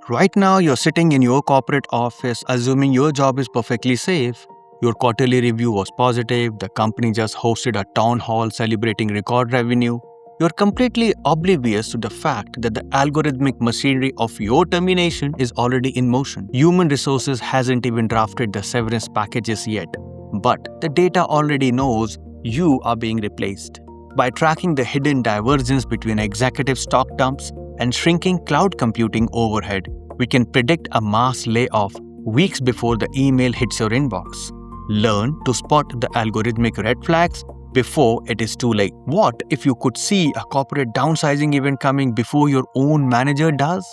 Right now, you're sitting in your corporate office assuming your job is perfectly safe. Your quarterly review was positive, the company just hosted a town hall celebrating record revenue. You're completely oblivious to the fact that the algorithmic machinery of your termination is already in motion. Human resources hasn't even drafted the severance packages yet, but the data already knows you are being replaced. By tracking the hidden divergence between executive stock dumps and shrinking cloud computing overhead, we can predict a mass layoff weeks before the email hits your inbox. Learn to spot the algorithmic red flags before it is too late. What if you could see a corporate downsizing event coming before your own manager does?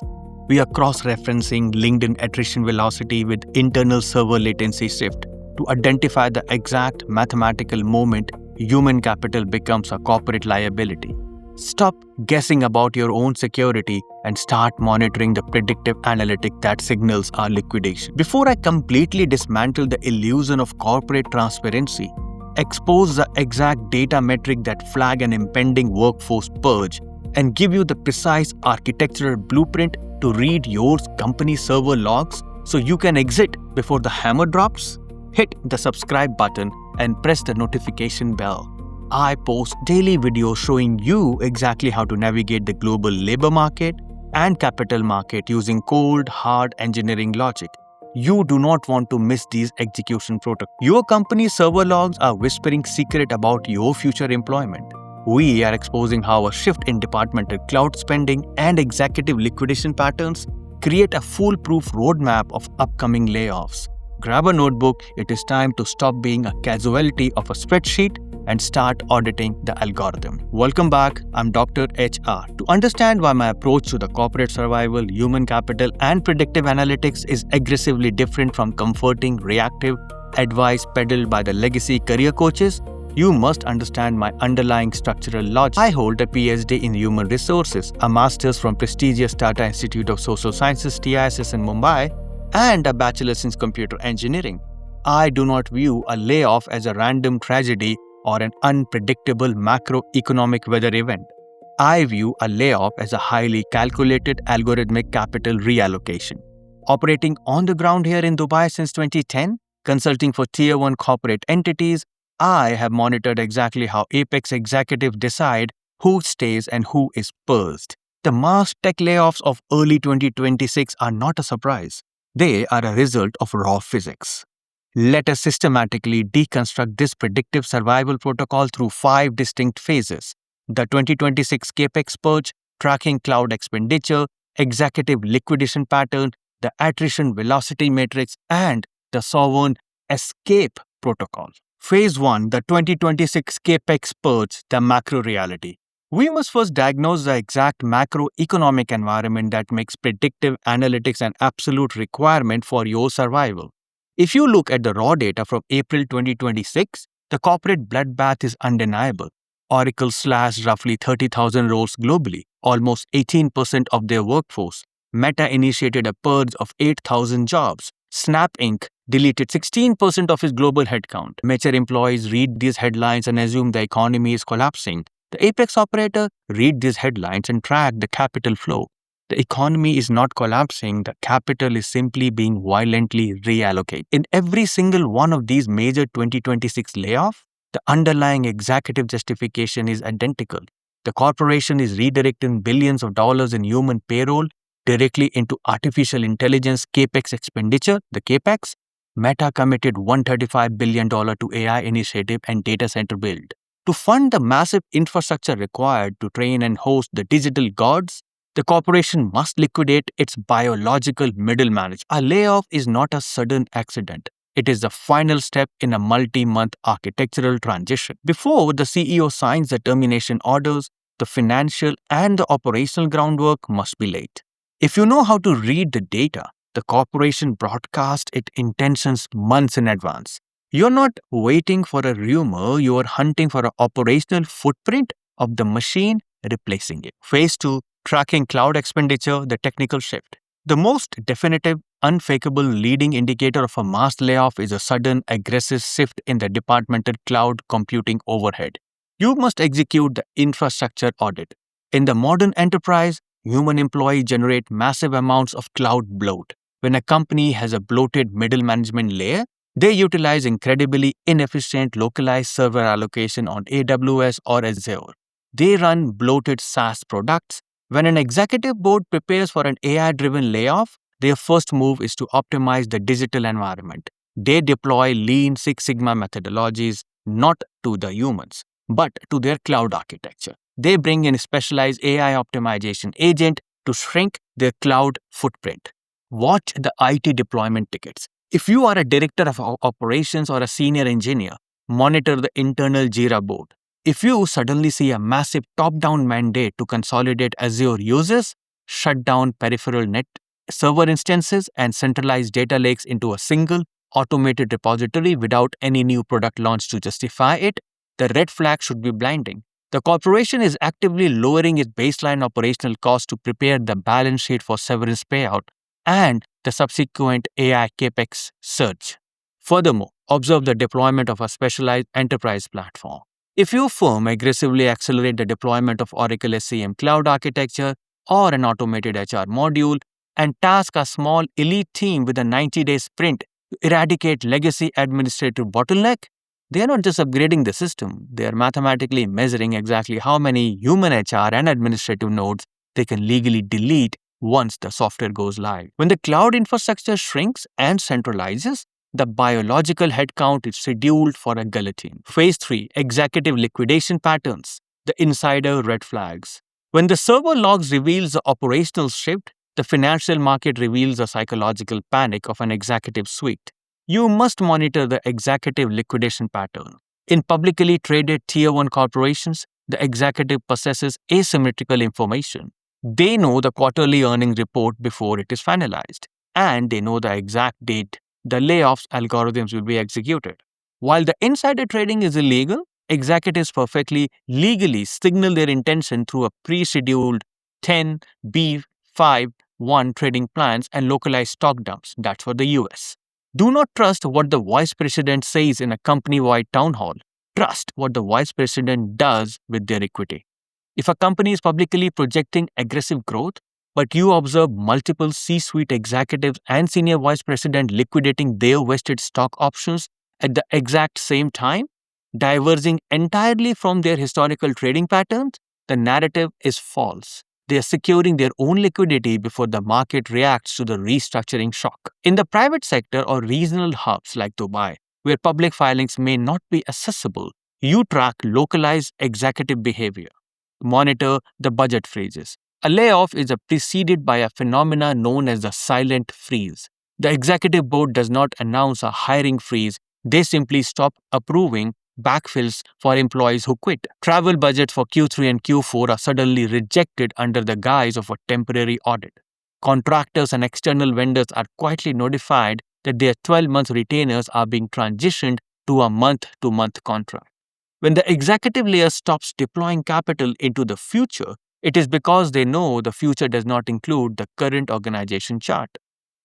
We are cross-referencing LinkedIn attrition velocity with internal server latency shift to identify the exact mathematical moment human capital becomes a corporate liability. Stop guessing about your own security and start monitoring the predictive analytic that signals our liquidation. Before I completely dismantle the illusion of corporate transparency, expose the exact data metric that flag an impending workforce purge, and give you the precise architectural blueprint to read your company server logs so you can exit before the hammer drops, hit the subscribe button and press the notification bell. I post daily videos showing you exactly how to navigate the global labor market and capital market using cold, hard engineering logic. You do not want to miss these execution protocols. Your company's server logs are whispering secret about your future employment. We are exposing how a shift in departmental cloud spending and executive liquidation patterns create a foolproof roadmap of upcoming layoffs. Grab a notebook, it is time to stop being a casualty of a spreadsheet and start auditing the algorithm. Welcome back, I'm Dr. HR. To understand why my approach to the corporate survival, human capital, and predictive analytics is aggressively different from comforting, reactive advice peddled by the legacy career coaches, you must understand my underlying structural logic. I hold a PhD in human resources, a master's from prestigious Tata Institute of Social Sciences TISS in Mumbai, and a bachelor's in computer engineering. I do not view a layoff as a random tragedy or an unpredictable macroeconomic weather event. I view a layoff as a highly calculated algorithmic capital reallocation. Operating on the ground here in Dubai since 2010, consulting for Tier 1 corporate entities, I have monitored exactly how Apex executives decide who stays and who is purged. The mass tech layoffs of early 2026 are not a surprise. They are a result of raw physics. Let us systematically deconstruct this predictive survival protocol through 5 distinct phases: the 2026 Capex Purge, tracking cloud expenditure, executive liquidation pattern, the attrition velocity matrix, and the sovereign escape protocol. Phase 1, the 2026 Capex Purge, the macro reality. We must first diagnose the exact macroeconomic environment that makes predictive analytics an absolute requirement for your survival. If you look at the raw data from April 2026, the corporate bloodbath is undeniable. Oracle slashed roughly 30,000 roles globally, almost 18% of their workforce. Meta initiated a purge of 8,000 jobs. Snap Inc. deleted 16% of its global headcount. Mature employees read these headlines and assume the economy is collapsing. The Apex operator read these headlines and track the capital flow. The economy is not collapsing, the capital is simply being violently reallocated. In every single one of these major 2026 layoffs, the underlying executive justification is identical. The corporation is redirecting billions of dollars in human payroll directly into artificial intelligence Capex expenditure, the Capex. Meta committed $135 billion to AI initiative and data center build. To fund the massive infrastructure required to train and host the digital gods, the corporation must liquidate its biological middle management. A layoff is not a sudden accident. It is the final step in a multi-month architectural transition. Before the CEO signs the termination orders, the financial and the operational groundwork must be laid. If you know how to read the data, the corporation broadcasts its intentions months in advance. You're not waiting for a rumor, you are hunting for an operational footprint of the machine replacing it. Phase 2, tracking cloud expenditure, the technical shift. The most definitive, unfakeable leading indicator of a mass layoff is a sudden, aggressive shift in the departmental cloud computing overhead. You must execute the infrastructure audit. In the modern enterprise, Human employees generate massive amounts of cloud bloat. When a company has a bloated middle management layer, they utilize incredibly inefficient localized server allocation on AWS or Azure. They run bloated SaaS products. When an executive board prepares for an AI driven layoff, their first move is to optimize the digital environment. They deploy Lean Six Sigma methodologies not to the humans, but to their cloud architecture. They bring in a specialized AI optimization agent to shrink their cloud footprint. Watch the IT deployment tickets. If you are a director of operations or a senior engineer, monitor the internal Jira board. If you suddenly see a massive top-down mandate to consolidate Azure users, shut down peripheral net server instances, and centralize data lakes into a single automated repository without any new product launch to justify it, the red flag should be blinding. The corporation is actively lowering its baseline operational cost to prepare the balance sheet for severance payout and the subsequent AI Capex surge. Furthermore, observe the deployment of a specialized enterprise platform. If your firm aggressively accelerates the deployment of Oracle SCM cloud architecture or an automated HR module and task a small elite team with a 90-day sprint to eradicate legacy administrative bottleneck, they are not just upgrading the system, they are mathematically measuring exactly how many human HR and administrative nodes they can legally delete once the software goes live. When the cloud infrastructure shrinks and centralizes, the biological headcount is scheduled for a guillotine. Phase 3, executive liquidation patterns, the insider red flags. When the server logs reveals the operational shift, the financial market reveals the psychological panic of an executive suite. You must monitor the executive liquidation pattern. In publicly traded Tier 1 corporations, the executive possesses asymmetrical information. They know the quarterly earnings report before it is finalized, and they know the exact date the layoffs algorithms will be executed. While the insider trading is illegal, executives perfectly legally signal their intention through a pre-scheduled 10b5-1 trading plans and localized stock dumps. That's for the US. Do not trust what the vice president says in a company-wide town hall. Trust what the vice president does with their equity. If a company is publicly projecting aggressive growth, but you observe multiple C-suite executives and senior vice president liquidating their vested stock options at the exact same time, diverging entirely from their historical trading patterns, the narrative is false. They are securing their own liquidity before the market reacts to the restructuring shock. In the private sector or regional hubs like Dubai, where public filings may not be accessible, you track localized executive behavior. Monitor the budget freezes. A layoff is preceded by a phenomena known as the silent freeze. The executive board does not announce a hiring freeze, they simply stop approving backfills for employees who quit. Travel budgets for Q3 and Q4 are suddenly rejected under the guise of a temporary audit. Contractors and external vendors are quietly notified that their 12-month retainers are being transitioned to a month-to-month contract. When the executive layer stops deploying capital into the future, it is because they know the future does not include the current organization chart.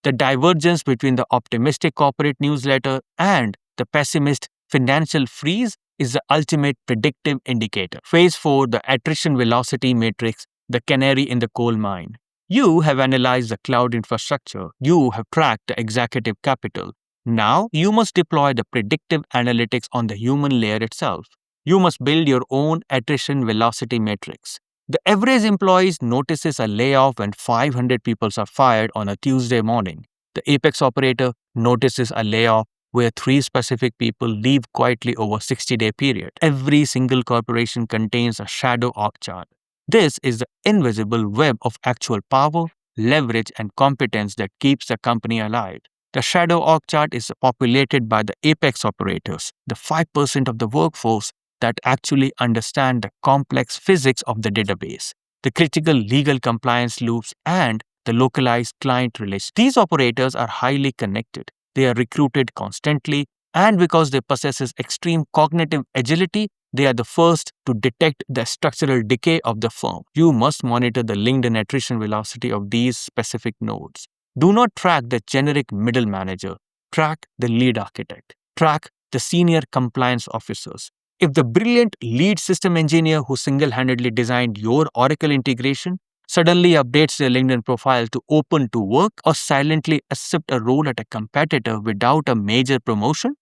The divergence between the optimistic corporate newsletter and the pessimist financial freeze is the ultimate predictive indicator. Phase 4, the attrition velocity matrix, the canary in the coal mine. You have analyzed the cloud infrastructure. You have tracked the executive capital. Now, you must deploy the predictive analytics on the human layer itself. You must build your own attrition velocity matrix. The average employee notices a layoff when 500 people are fired on a Tuesday morning. The apex operator notices a layoff where 3 specific people leave quietly over a 60-day period. Every single corporation contains a shadow org chart. This is the invisible web of actual power, leverage, and competence that keeps the company alive. The shadow org chart is populated by the apex operators, the 5% of the workforce that actually understand the complex physics of the database, the critical legal compliance loops, and the localized client relations. These operators are highly connected. They are recruited constantly, and because they possess extreme cognitive agility, they are the first to detect the structural decay of the firm. You must monitor the LinkedIn attrition velocity of these specific nodes. Do not track the generic middle manager. Track the lead architect. Track the senior compliance officers. If the brilliant lead system engineer who single-handedly designed your Oracle integration suddenly updates their LinkedIn profile to open to work, or silently accept a role at a competitor without a major promotion,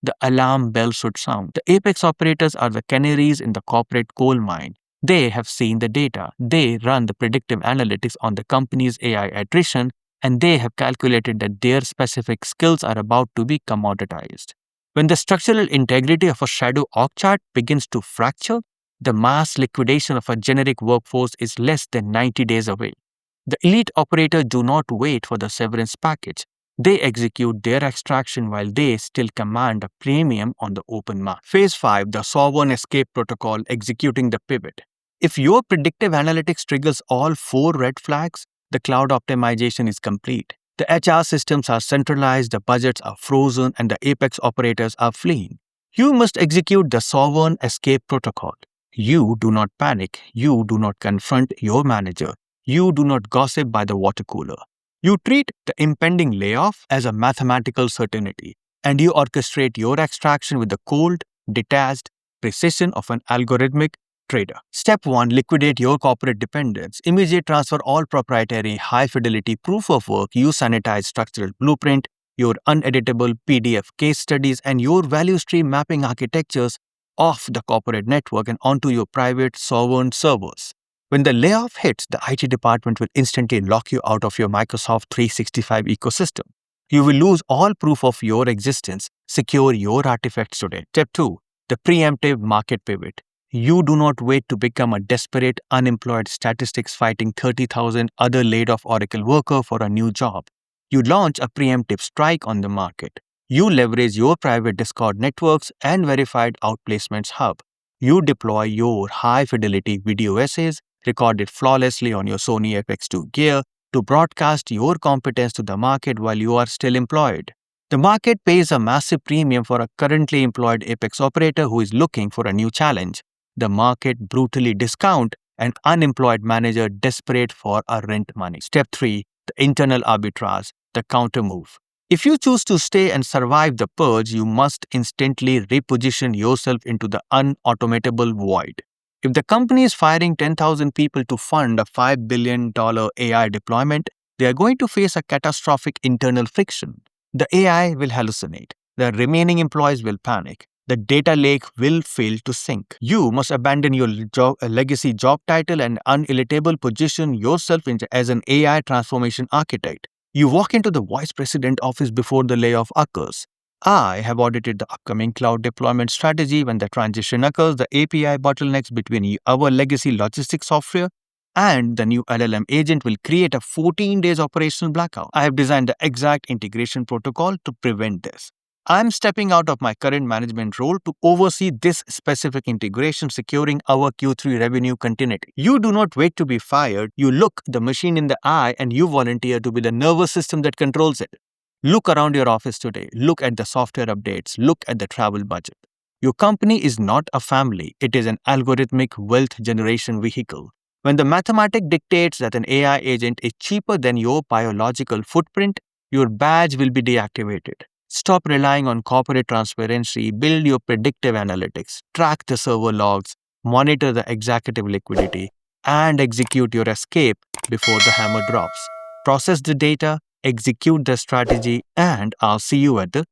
the alarm bell should sound. The apex operators are the canaries in the corporate coal mine. They have seen the data, they run the predictive analytics on the company's AI attrition, and they have calculated that their specific skills are about to be commoditized. When the structural integrity of a shadow org chart begins to fracture, the mass liquidation of a generic workforce is less than 90 days away. The elite operators do not wait for the severance package. They execute their extraction while they still command a premium on the open market. Phase 5, the sovereign escape protocol, executing the pivot. If your predictive analytics triggers all 4 red flags, the cloud optimization is complete. The HR systems are centralized, the budgets are frozen, and the apex operators are fleeing. You must execute the sovereign escape protocol. You do not panic. You do not confront your manager. You do not gossip by the water cooler. You treat the impending layoff as a mathematical certainty, and you orchestrate your extraction with the cold, detached precision of an algorithmic trader. Step 1, liquidate your corporate dependence. Immediate transfer all proprietary, high-fidelity proof of work, you sanitize structural blueprint, your uneditable PDF case studies, and your value stream mapping architectures off the corporate network and onto your private sovereign servers. When the layoff hits, the IT department will instantly lock you out of your Microsoft 365 ecosystem. You will lose all proof of your existence. Secure your artifacts today. Step 2, the preemptive market pivot. You do not wait to become a desperate, unemployed statistics fighting 30,000 other laid off Oracle workers for a new job. You launch a preemptive strike on the market. You leverage your private Discord networks and verified outplacements hub. You deploy your high-fidelity video essays recorded flawlessly on your Sony FX2 gear to broadcast your competence to the market while you are still employed. The market pays a massive premium for a currently employed Apex operator who is looking for a new challenge. The market brutally discounts an unemployed manager desperate for a rent money. Step 3, the internal arbitrage, the counter move. If you choose to stay and survive the purge, you must instantly reposition yourself into the unautomatable void. If the company is firing 10,000 people to fund a $5 billion AI deployment, they are going to face a catastrophic internal friction. The AI will hallucinate. The remaining employees will panic. The data lake will fail to sync. You must abandon your legacy job title and unelatable position yourself as an AI transformation architect. You walk into the vice president office before the layoff occurs. I have audited the upcoming cloud deployment strategy. When the transition occurs, the API bottlenecks between our legacy logistics software and the new LLM agent will create a 14 days operational blackout. I have designed the exact integration protocol to prevent this. I'm stepping out of my current management role to oversee this specific integration, securing our Q3 revenue continuity. You do not wait to be fired. You look the machine in the eye and you volunteer to be the nervous system that controls it. Look around your office today. Look at the software updates. Look at the travel budget. Your company is not a family. It is an algorithmic wealth generation vehicle. When the mathematics dictates that an AI agent is cheaper than your biological footprint, your badge will be deactivated. Stop relying on corporate transparency, build your predictive analytics, track the server logs, monitor the executive liquidity, and execute your escape before the hammer drops. Process the data, execute the strategy, and I'll see you at the